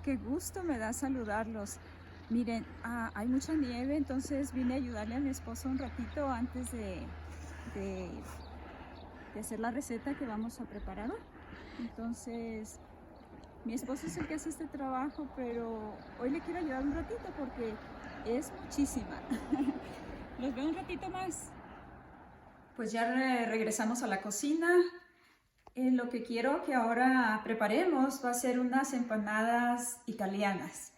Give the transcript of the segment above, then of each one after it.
qué gusto me da saludarlos. Miren, hay mucha nieve, entonces vine a ayudarle a mi esposo un ratito antes de hacer la receta que vamos a preparar hoy. Entonces, mi esposo es el que hace este trabajo, pero hoy le quiero ayudar un ratito porque es muchísima. Los veo un ratito más. Pues ya regresamos a la cocina. Lo que quiero que ahora preparemos va a ser unas empanadas italianas.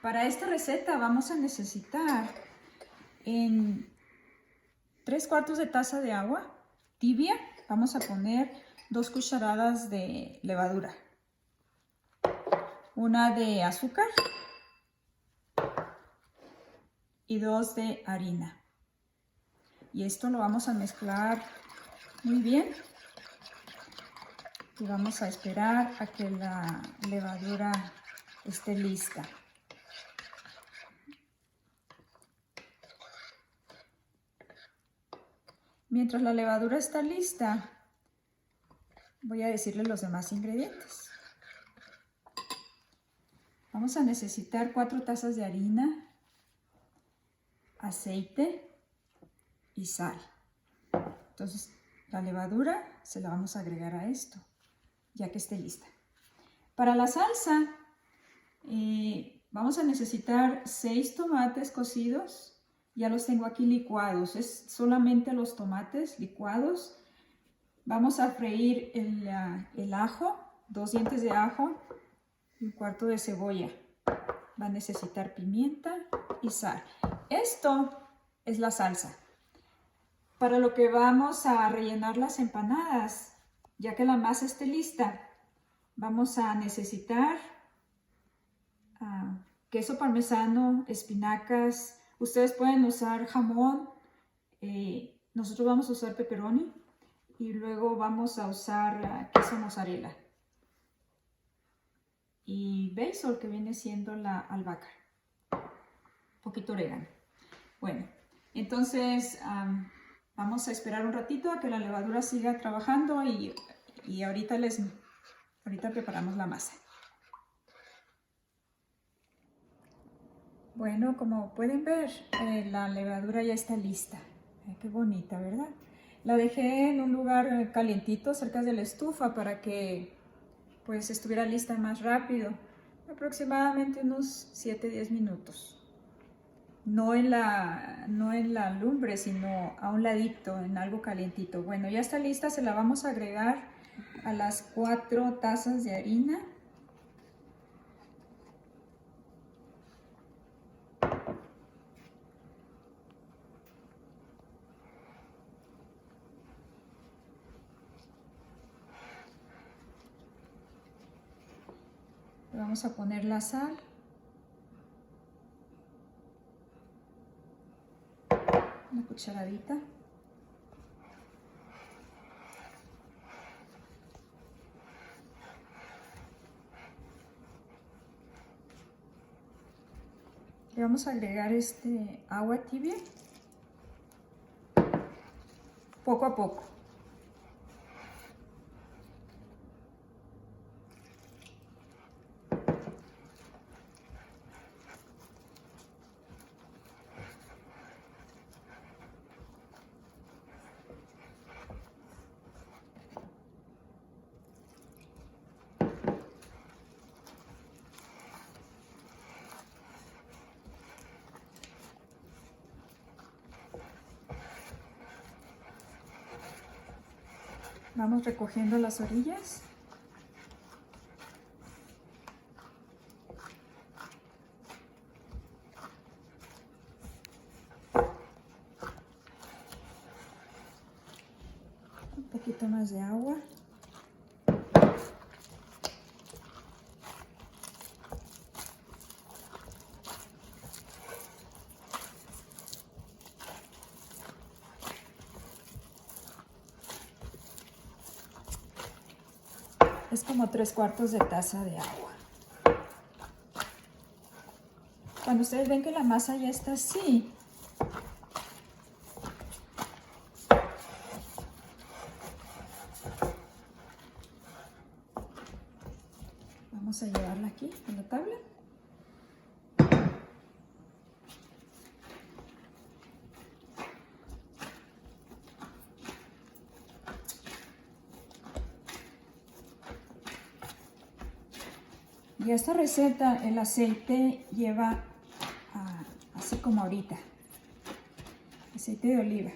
Para esta receta vamos a necesitar en 3/4 de taza de agua tibia, vamos a poner 2 cucharadas de levadura, una de azúcar y 2 de harina. Y esto lo vamos a mezclar muy bien y vamos a esperar a que la levadura esté lista. Mientras la levadura está lista, voy a decirles los demás ingredientes. Vamos a necesitar 4 tazas de harina, aceite y sal. Entonces, la levadura se la vamos a agregar a esto, ya que esté lista. Para la salsa, vamos a necesitar 6 tomates cocidos. Ya los tengo aquí licuados, es solamente los tomates licuados. Vamos a freír el ajo, 2 dientes de ajo y 1/4 de cebolla. Va a necesitar pimienta y sal. Esto es la salsa. Para lo que vamos a rellenar las empanadas, ya que la masa esté lista, vamos a necesitar queso parmesano, espinacas. Ustedes pueden usar jamón, nosotros vamos a usar pepperoni y luego vamos a usar queso mozzarella y basil, que viene siendo la albahaca, un poquito orégano. Bueno, entonces vamos a esperar un ratito a que la levadura siga trabajando y ahorita preparamos la masa. Bueno, como pueden ver, la levadura ya está lista. Qué bonita, ¿verdad? La dejé en un lugar calientito cerca de la estufa para que pues estuviera lista más rápido. Aproximadamente unos 7-10 minutos. No en la lumbre, sino a un ladito, en algo calientito. Bueno, ya está lista, se la vamos a agregar a las 4 tazas de harina. Vamos a poner la sal. Una cucharadita. Le vamos a agregar agua tibia, poco a poco. Vamos recogiendo las orillas. Un poquito más de agua. Es como 3/4 de taza de agua. Cuando ustedes ven que la masa ya está así, vamos a llevarla aquí en la tabla. Y esta receta, el aceite lleva así como ahorita, aceite de oliva.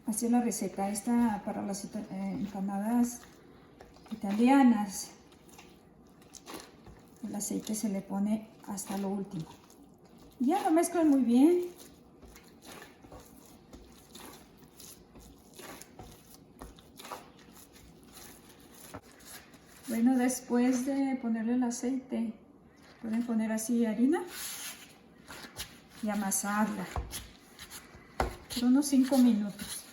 Así es la receta esta para las empanadas italianas. El aceite se le pone hasta lo último. Ya lo mezclan muy bien. Bueno, después de ponerle el aceite, pueden poner así harina y amasarla por unos 5 minutos.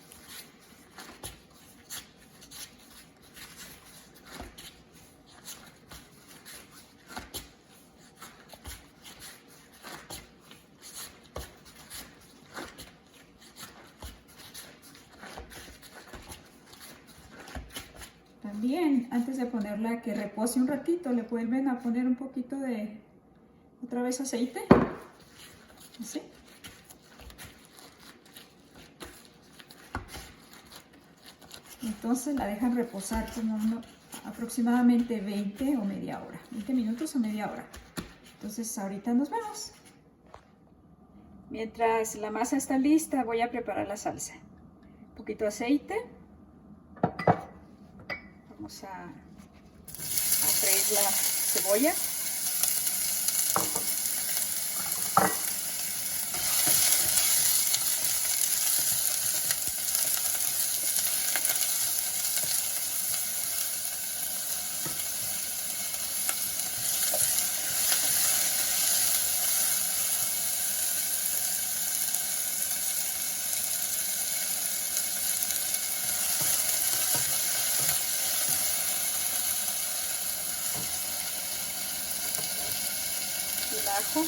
También, antes de ponerla que repose un ratito, le vuelven a poner un poquito de otra vez aceite, así. Entonces la dejan reposar como aproximadamente 20 o media hora, 20 minutos o media hora. Entonces ahorita nos vemos. Mientras la masa está lista, voy a preparar la salsa. Un poquito de aceite. Vamos a freír la cebolla. El ajo.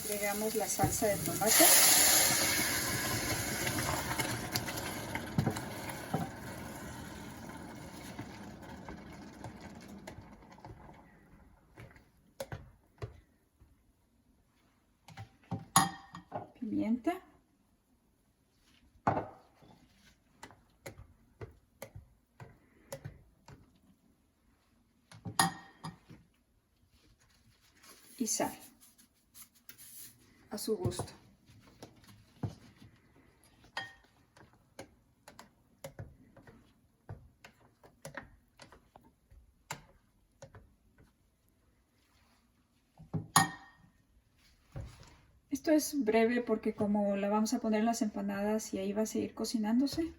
Agregamos la salsa de tomate. Pimienta. Y sal a su gusto. Esto es breve porque como la vamos a poner en las empanadas y ahí va a seguir cocinándose,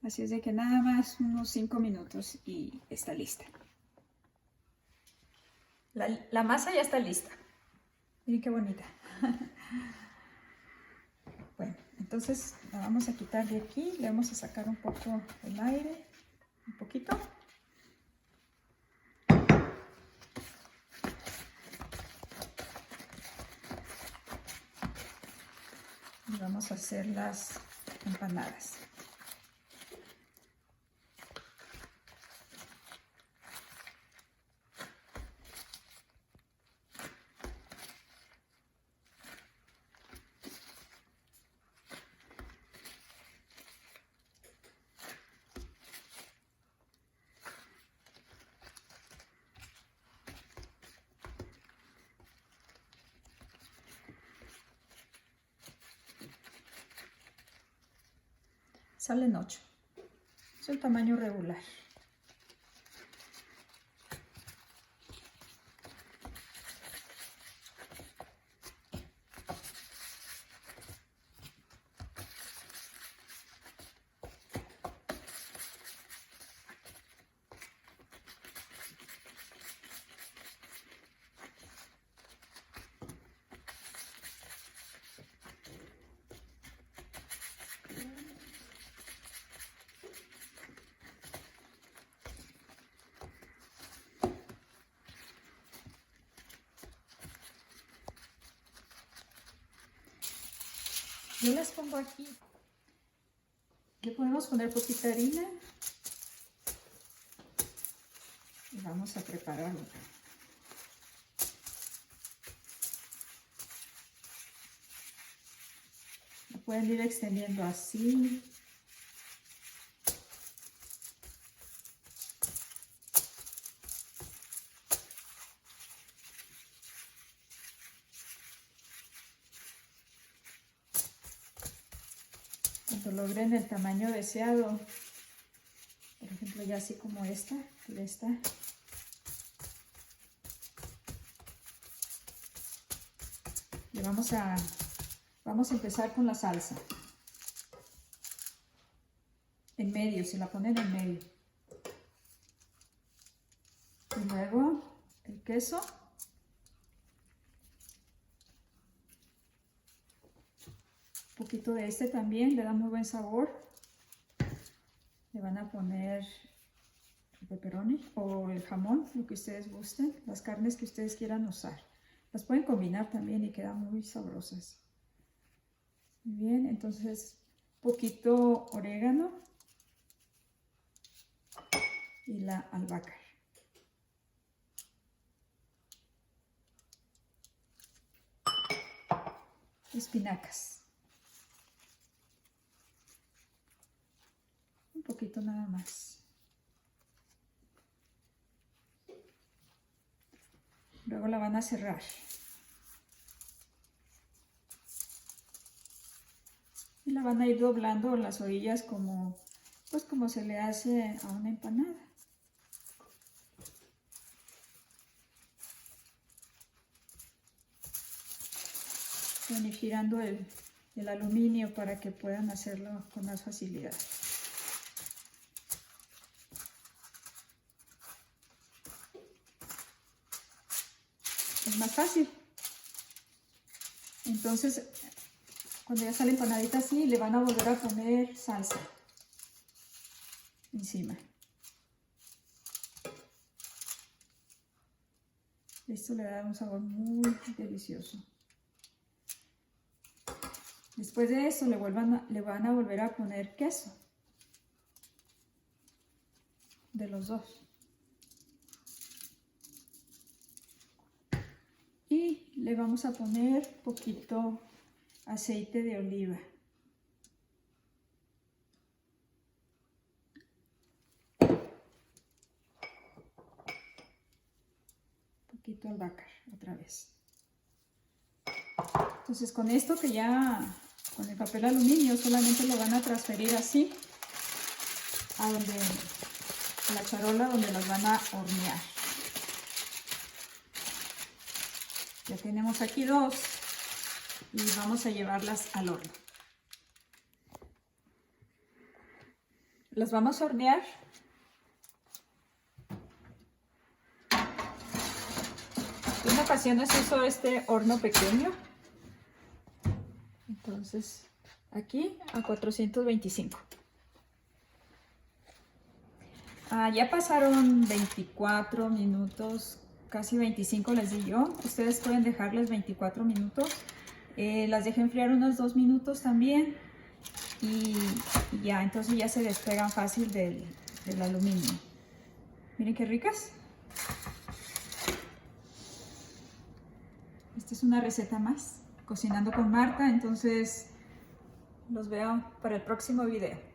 así es de que nada más unos 5 minutos y está lista. La masa ya está lista. Miren qué bonita. Bueno, entonces la vamos a quitar de aquí, le vamos a sacar un poco el aire, un poquito. Y vamos a hacer las empanadas. Salen 8. Es un tamaño regular. Yo las pongo aquí. Le podemos poner poquita harina y vamos a prepararlo. Lo pueden ir extendiendo así. Cuando logren el tamaño deseado, por ejemplo, ya así como esta, le vamos a empezar con la salsa. En medio, se la ponen en medio. Y luego el queso. Un poquito de este también, le da muy buen sabor. Le van a poner el pepperoni o el jamón, lo que ustedes gusten, las carnes que ustedes quieran usar. Las pueden combinar también y quedan muy sabrosas. Muy bien, entonces poquito orégano y la albahaca. Espinacas. Un poquito nada más. Luego la van a cerrar. Y la van a ir doblando las orillas como se le hace a una empanada. Van a ir girando el aluminio para que puedan hacerlo con más facilidad. Es más fácil. Entonces, cuando ya está la empanadita así, le van a volver a poner salsa encima. Esto le da un sabor muy delicioso. Después de eso le van a volver a poner queso. De los dos. Y le vamos a poner poquito aceite de oliva. Poquito albahaca otra vez. Entonces con esto que ya, con el papel aluminio, solamente lo van a transferir así a la charola donde las van a hornear. Ya tenemos aquí dos y vamos a llevarlas al horno. Las vamos a hornear. En ocasiones uso este horno pequeño. Entonces, aquí a 425. Ya pasaron 24 minutos, casi 25 les di yo. Ustedes pueden dejarles 24 minutos. Las dejé enfriar unos 2 minutos también. Y ya, entonces ya se despegan fácil del aluminio. Miren qué ricas. Esta es una receta más, cocinando con Marta. Entonces los veo para el próximo video.